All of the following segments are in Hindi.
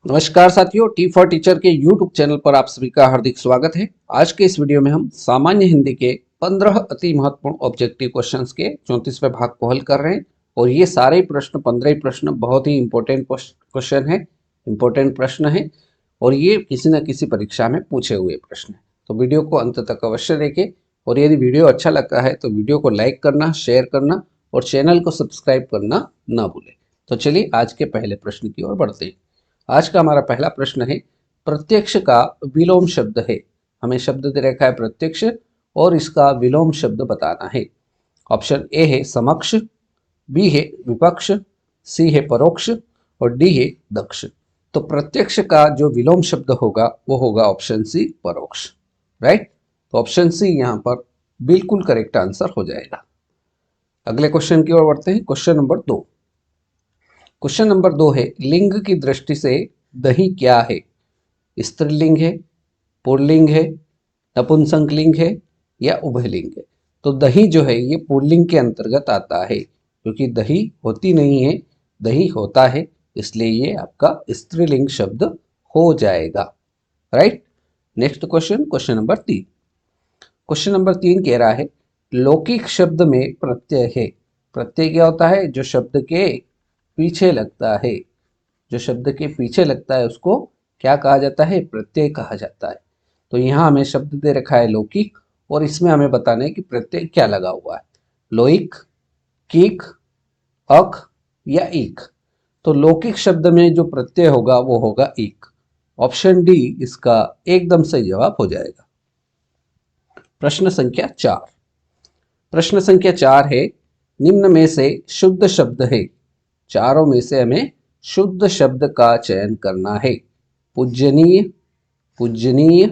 नमस्कार साथियों, टी फॉर टीचर के यूट्यूब चैनल पर आप सभी का हार्दिक स्वागत है। आज के इस वीडियो में हम सामान्य हिंदी के 15 अति महत्वपूर्ण ऑब्जेक्टिव क्वेश्चंस के 34वें भाग को हल कर रहे हैं। और ये सारे प्रश्न 15 ही प्रश्न बहुत ही इंपॉर्टेंट क्वेश्चन है, इंपॉर्टेंट प्रश्न है और ये किसी न किसी परीक्षा में पूछे हुए प्रश्न है। तो वीडियो को अंत तक अवश्य देखें और यदि वीडियो अच्छा लगता है तो वीडियो को लाइक करना, शेयर करना और चैनल को सब्सक्राइब करना ना भूलें। तो चलिए आज के पहले प्रश्न की ओर बढ़ते हैं। आज का हमारा पहला प्रश्न है, प्रत्यक्ष का विलोम शब्द है। हमें शब्द दे रखा है प्रत्यक्ष और इसका विलोम शब्द बताना है। ऑप्शन ए है समक्ष, बी है विपक्ष, सी है परोक्ष और डी है दक्ष। तो प्रत्यक्ष का जो विलोम शब्द होगा वो होगा ऑप्शन सी परोक्ष। राइट, तो ऑप्शन सी यहाँ पर बिल्कुल करेक्ट आंसर हो जाएगा। अगले क्वेश्चन की ओर बढ़ते हैं। Question number 2। क्वेश्चन नंबर 2 है, लिंग की दृष्टि से दही क्या है? स्त्रीलिंग है, पुल्लिंग है, नपुंसक लिंग है या उभयलिंग है? तो दही जो है ये पुल्लिंग के अंतर्गत आता है, क्योंकि दही होती नहीं है, दही होता है, इसलिए ये आपका स्त्रीलिंग शब्द हो जाएगा। Right, next question, question number 3। Question number 3 कह रहा है, लौकिक शब्द में प्रत्यय है। प्रत्यय क्या होता है? जो शब्द के पीछे लगता है, जो शब्द के पीछे लगता है उसको क्या कहा जाता है? प्रत्यय कहा जाता है। तो यहाँ हमें शब्द दे रखा है लौकिक और इसमें हमें बताना है कि प्रत्यय क्या लगा हुआ है, लोइक, कीक, अक या ईक। तो लौकिक शब्द में जो प्रत्यय होगा वो होगा ईक। ऑप्शन डी इसका एकदम सही जवाब हो जाएगा। प्रश्न संख्या 4। प्रश्न संख्या 4 है, निम्न में से शुद्ध शब्द है। चारों में से हमें शुद्ध शब्द का चयन करना है। पूजनीय, पूजनीय,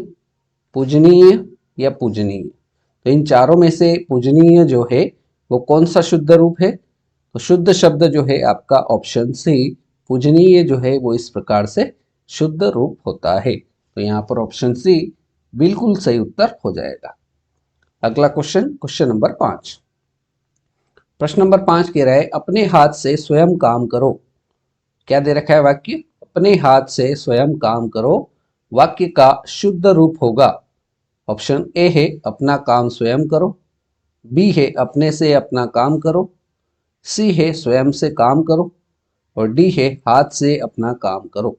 पूजनीय या पूजनीय। तो इन चारों में से पूजनीय जो है वो कौन सा शुद्ध रूप है? तो शुद्ध शब्द जो है आपका ऑप्शन सी पूजनीय जो है वो इस प्रकार से शुद्ध रूप होता है। तो यहाँ पर ऑप्शन सी बिल्कुल सही उत्तर हो जाएगा। अगला क्वेश्चन, क्वेश्चन नंबर 5। प्रश्न नंबर 5 कह रहा है, अपने हाथ से स्वयं काम करो। क्या दे रखा है वाक्य? अपने हाथ से स्वयं काम करो। वाक्य का शुद्ध रूप होगा, ऑप्शन ए है अपना काम स्वयं करो, बी है अपने से अपना काम करो, सी है स्वयं से काम करो और डी है हाथ से अपना काम करो।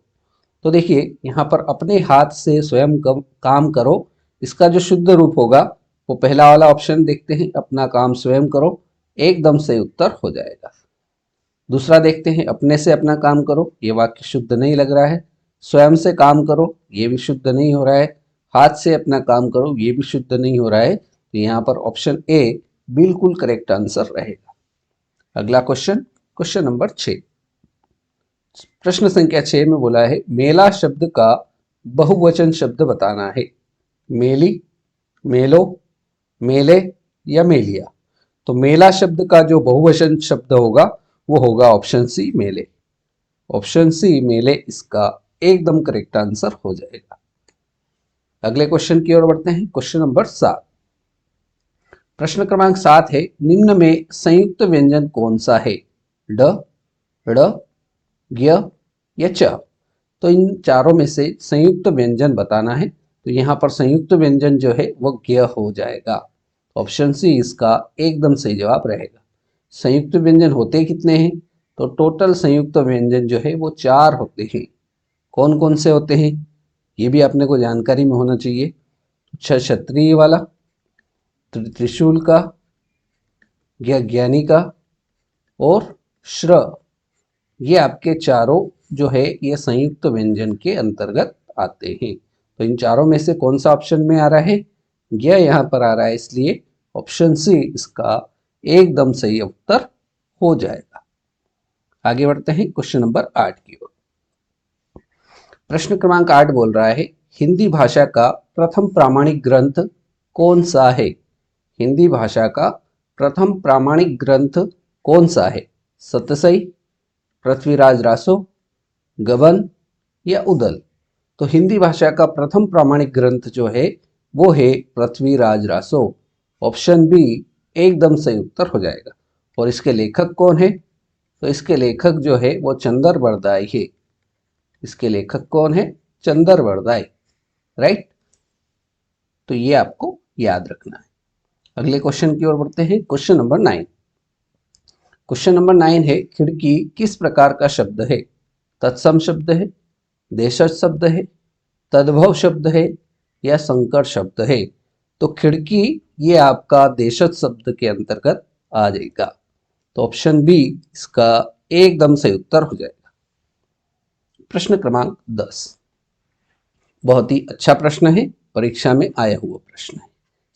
तो देखिए यहाँ पर अपने हाथ से स्वयं काम करो, इसका जो शुद्ध रूप होगा वो पहला वाला ऑप्शन देखते हैं, अपना काम स्वयं करो, एकदम सही उत्तर हो जाएगा। दूसरा देखते हैं, अपने से अपना काम करो, ये वाक्य शुद्ध नहीं लग रहा है। स्वयं से काम करो, ये भी शुद्ध नहीं हो रहा है। हाथ से अपना काम करो, ये भी शुद्ध नहीं हो रहा है। तो यहाँ पर ऑप्शन ए बिल्कुल करेक्ट आंसर रहेगा। अगला क्वेश्चन, क्वेश्चन नंबर 6। प्रश्न संख्या 6 में बोला है, मेला शब्द का बहुवचन शब्द बताना है। मेली, मेलो, मेले या मेलिया। तो मेला शब्द का जो बहुवचन शब्द होगा वो होगा ऑप्शन सी मेले। ऑप्शन सी मेले इसका एकदम करेक्ट आंसर हो जाएगा। अगले क्वेश्चन की ओर बढ़ते हैं। Question number 7। प्रश्न क्रमांक 7 है, निम्न में संयुक्त व्यंजन कौन सा है? ड, ड़, ज्ञ या च। तो इन चारों में से संयुक्त व्यंजन बताना है। तो यहाँ पर संयुक्त व्यंजन जो है वो ज्ञ हो जाएगा। ऑप्शन सी इसका एकदम सही जवाब रहेगा। संयुक्त व्यंजन होते कितने हैं? तो टोटल संयुक्त व्यंजन जो है वो 4 होते हैं। कौन कौन से होते हैं ये भी अपने को जानकारी में होना चाहिए। क्षत्रिय वाला, त्रिशूल का, ज्ञानी का और श्र, ये आपके चारों जो है ये संयुक्त व्यंजन के अंतर्गत आते हैं। तो इन चारों में से कौन सा ऑप्शन में आ रहा है? ज्ञ यहाँ पर आ रहा है, इसलिए ऑप्शन सी इसका एकदम सही उत्तर हो जाएगा। आगे बढ़ते हैं क्वेश्चन नंबर 8 की ओर। प्रश्न क्रमांक 8 बोल रहा है, हिंदी भाषा का प्रथम प्रामाणिक ग्रंथ कौन सा है? हिंदी भाषा का प्रथम प्रामाणिक ग्रंथ कौन सा है? सतसई, पृथ्वीराज रासो, गबन या उदल। तो हिंदी भाषा का प्रथम प्रामाणिक ग्रंथ जो है वो है पृथ्वीराज रासो। ऑप्शन बी एकदम सही उत्तर हो जाएगा। और इसके लेखक कौन है? तो इसके लेखक जो है वो चंदर बरदाई है। इसके लेखक कौन है? चंदर बरदाई, राइट। तो ये आपको याद रखना है। अगले क्वेश्चन की ओर बढ़ते हैं। Question number 9। क्वेश्चन नंबर 9 है, खिड़की किस प्रकार का शब्द है? तत्सम शब्द है, देशज शब्द है, तद्भव शब्द है या संकर शब्द है? तो खिड़की ये आपका देशज शब्द के अंतर्गत आ जाएगा। तो ऑप्शन बी इसका एकदम सही उत्तर हो जाएगा। प्रश्न क्रमांक 10, बहुत ही अच्छा प्रश्न है, परीक्षा में आया हुआ प्रश्न है,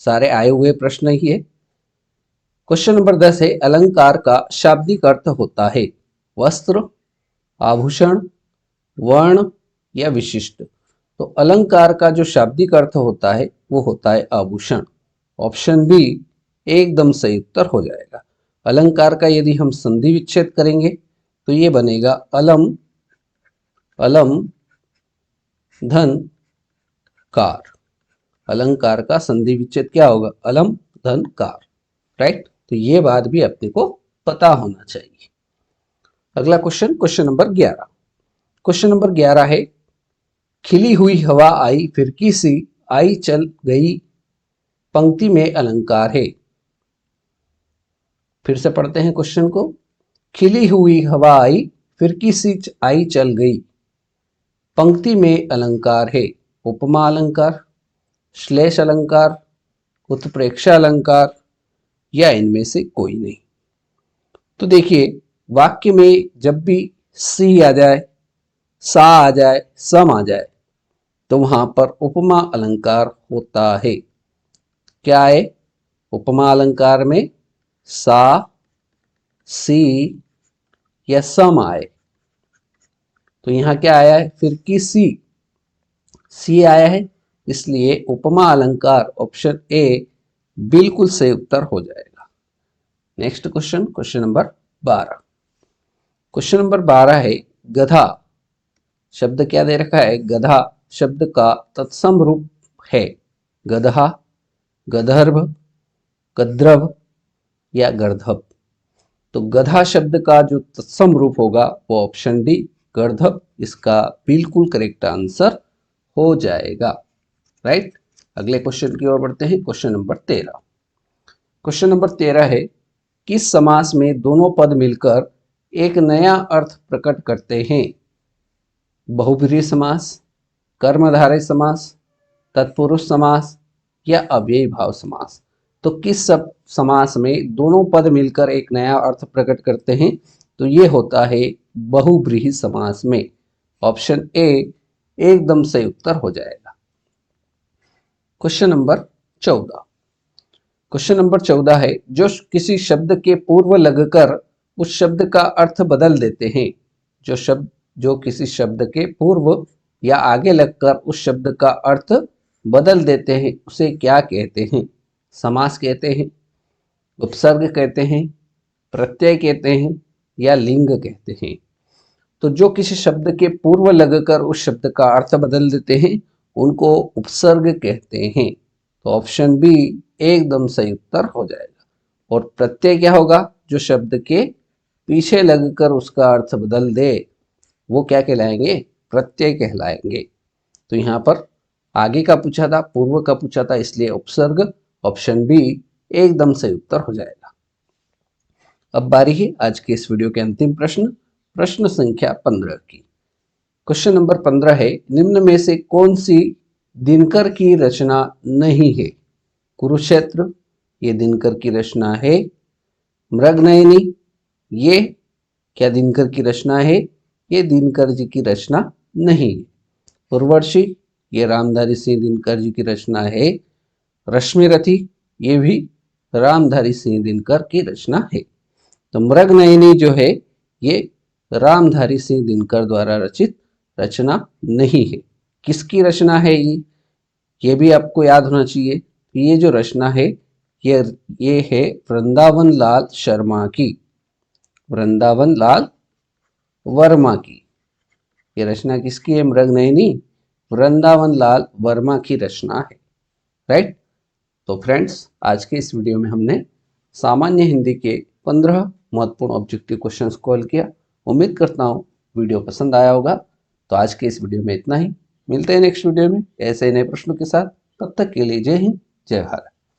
सारे आए हुए प्रश्न ही है। क्वेश्चन नंबर 10 है, अलंकार का शाब्दिक अर्थ होता है वस्त्र, आभूषण, वर्ण या विशिष्ट? तो अलंकार का जो शाब्दिक अर्थ होता है वो होता है आभूषण। ऑप्शन बी एकदम सही उत्तर हो जाएगा। अलंकार का यदि हम संधि विच्छेद करेंगे तो ये बनेगा अलम, अलम धन कार। अलंकार का संधि विच्छेद क्या होगा? अलम धन कार, राइट। तो ये बात भी अपने को पता होना चाहिए। अगला question, question number 11। Question number 11 है, खिली हुई हवा आई फिरकी सी आई चल गई, पंक्ति में अलंकार है। फिर से पढ़ते हैं क्वेश्चन को। खिली हुई हवा आई फिरकी सी आई चल गई, पंक्ति में अलंकार है। उपमा अलंकार, श्लेष अलंकार, उत्प्रेक्षा अलंकार या इनमें से कोई नहीं? तो देखिए, वाक्य में जब भी सी आ जाए, सा आ जाए, सम आ जाए तो वहां पर उपमा अलंकार होता है। क्या है? उपमा अलंकार में सा, सी या सम आए। तो यहां क्या आया है? फिर की सी आया है, इसलिए उपमा अलंकार ऑप्शन ए बिल्कुल सही उत्तर हो जाएगा। Next question, question number 12। Question number 12 है, गधा शब्द क्या दे रखा है? गधा शब्द का तत्सम रूप है गधा, गधर्भ, गद्रभ या गर्धभ? तो गधा शब्द का जो तत्सम रूप होगा वो ऑप्शन डी गर्धभ इसका बिल्कुल करेक्ट आंसर हो जाएगा, राइट। अगले क्वेश्चन की ओर बढ़ते हैं। Question number 13। क्वेश्चन नंबर 13 है, किस समास में दोनों पद मिलकर एक नया अर्थ प्रकट करते हैं? बहुब्रीहि समास, कर्मधारय समास, तत्पुरुष समास या अव्ययी भाव समास? तो किस सब समास में दोनों पद मिलकर एक नया अर्थ प्रकट करते हैं? तो ये होता है बहुब्रीहि समास में। ऑप्शन ए एकदम सही उत्तर हो जाएगा। Question number 14। क्वेश्चन नंबर 14 है, जो किसी शब्द के पूर्व लगकर उस शब्द का अर्थ बदल देते हैं। जो किसी शब्द के पूर्व या आगे लगकर उस शब्द का अर्थ बदल देते हैं उसे क्या कहते हैं? समास कहते हैं, उपसर्ग कहते हैं, प्रत्यय कहते हैं या लिंग कहते हैं? तो जो किसी शब्द के पूर्व लगकर उस शब्द का अर्थ बदल देते हैं उनको उपसर्ग कहते हैं। तो ऑप्शन बी एकदम सही उत्तर हो जाएगा। और प्रत्यय क्या होगा? जो शब्द के पीछे लगकर उसका अर्थ बदल दे वो क्या कहलाएंगे? प्रत्यय कहलाएंगे। तो यहाँ पर आगे का पूछा था, पूर्व का पूछा था, इसलिए उपसर्ग ऑप्शन बी एकदम सही उत्तर हो जाएगा। अब बारी है आज के इस वीडियो के अंतिम प्रश्न, प्रश्न संख्या 15 की। क्वेश्चन नंबर 15 है, निम्न में से कौन सी दिनकर की रचना नहीं है? कुरुक्षेत्र ये दिनकर की रचना है। मृगनयनी ये क्या दिनकर की रचना है? ये दिनकर जी की रचना नहीं है। उर्वशी ये रामधारी सिंह दिनकर जी की रचना है। रश्मिरथी ये भी रामधारी सिंह दिनकर की रचना है। तो मृगनयनी जो है ये रामधारी सिंह दिनकर द्वारा रचित रचना नहीं है। किसकी रचना है ये भी आपको याद होना चाहिए। ये जो रचना है ये है वृंदावन लाल शर्मा की, वृंदावन लाल वर्मा की। ये रचना किसकी है? मृगनयनी वृंदावन लाल वर्मा की रचना है, राइट। तो फ्रेंड्स, आज के इस वीडियो में हमने सामान्य हिंदी के 15 महत्वपूर्ण ऑब्जेक्टिव क्वेश्चंस को हल किया। उम्मीद करता हूँ वीडियो पसंद आया होगा। तो आज के इस वीडियो में इतना ही। मिलते हैं नेक्स्ट वीडियो में ऐसे नए प्रश्नों के साथ। तब तक के लिए जय हिंद, जय भारत।